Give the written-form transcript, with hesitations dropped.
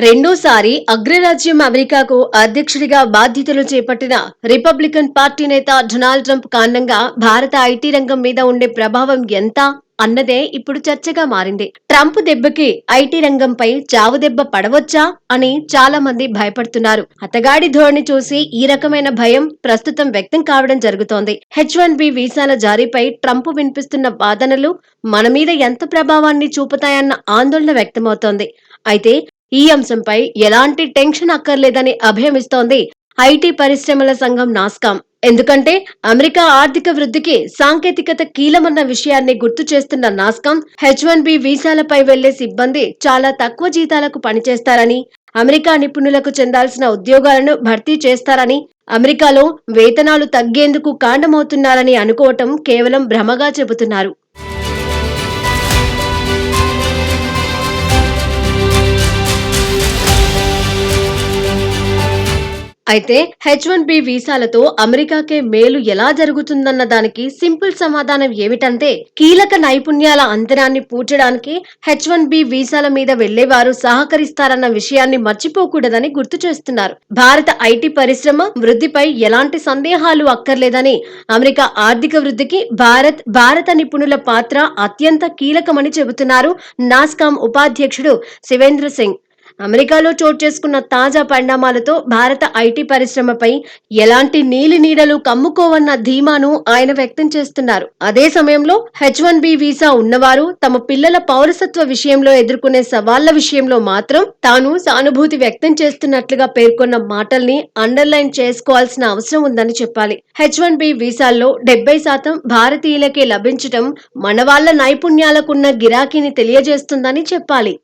రెండోసారి అగ్రరాజ్యం అమెరికాకు అధ్యక్షుడిగా బాధ్యతలు చేపట్టిన రిపబ్లికన్ పార్టీ నేత డొనాల్డ్ ట్రంప్ కారణంగా భారత ఐటీ రంగం మీద ఉండే ప్రభావం ఎంత అన్నదే ఇప్పుడు చర్చగా మారింది. ట్రంప్ దెబ్బకి ఐటీ రంగంపై చావు దెబ్బ పడవచ్చా అని చాలా మంది భయపడుతున్నారు. అతగాడి ధోరణి చూసి ఈ రకమైన భయం ప్రస్తుతం వ్యక్తం కావడం జరుగుతోంది. H1B వీసాల జారీపై ట్రంప్ వినిపిస్తున్న వాదనలు మన మీద ఎంత ప్రభావాన్ని చూపుతాయన్న ఆందోళన వ్యక్తమవుతోంది. అయితే ఈ అంశంపై ఎలాంటి టెన్షన్ అక్కర్లేదని అభయమిస్తోంది ఐటీ పరిశ్రమల సంఘం నాస్కామ్. ఎందుకంటే అమెరికా ఆర్థిక వృద్ధికి సాంకేతికత కీలమన్న విషయాన్ని గుర్తు చేస్తున్న నాస్కామ్ H1B వీసాలపై వెళ్లే సిబ్బంది చాలా తక్కువ జీతాలకు పనిచేస్తారని, అమెరికా నిపుణులకు చెందాల్సిన ఉద్యోగాలను భర్తీ చేస్తారని, అమెరికాలో వేతనాలు తగ్గేందుకు కారణమవుతున్నారని అనుకోవటం కేవలం భ్రమగా చెబుతున్నారు. అయితే H1B వీసాలతో అమెరికాకే మేలు ఎలా జరుగుతుందన్న దానికి సింపుల్ సమాధానం ఏమిటంటే, కీలక నైపుణ్యాల అంతరాన్ని పూడ్చడానికి H1B వీసాల మీద వెళ్లేవారు సహకరిస్తారన్న విషయాన్ని మర్చిపోకూడదని గుర్తు చేస్తున్నారు. భారత ఐటీ పరిశ్రమ వృద్ధిపై ఎలాంటి సందేహాలు అక్కర్లేదని, అమెరికా ఆర్థిక వృద్ధికి భారత నిపుణుల పాత్ర అత్యంత కీలకమని చెబుతున్నారు నాస్కామ్ ఉపాధ్యక్షుడు శివేంద్ర సింగ్. అమెరికాలో చోటు చేసుకున్న తాజా పరిణామాలతో భారత ఐటీ పరిశ్రమపై ఎలాంటి నీలి నీడలు కమ్ముకోవన్న ధీమాను ఆయన వ్యక్తం చేస్తున్నారు. అదే సమయంలో H1B వీసా ఉన్నవారు తమ పిల్లల పౌరసత్వ విషయంలో ఎదుర్కొనే సవాళ్ల విషయంలో మాత్రం తాను సానుభూతి వ్యక్తం చేస్తున్నట్లుగా పేర్కొన్న మాటల్ని అండర్లైన్ చేసుకోవాల్సిన అవసరం ఉందని చెప్పాలి. H1B వీసాల్లో 70% భారతీయులకే లభించటం మన వాళ్ల నైపుణ్యాలకున్న గిరాకీని తెలియజేస్తుందని చెప్పాలి.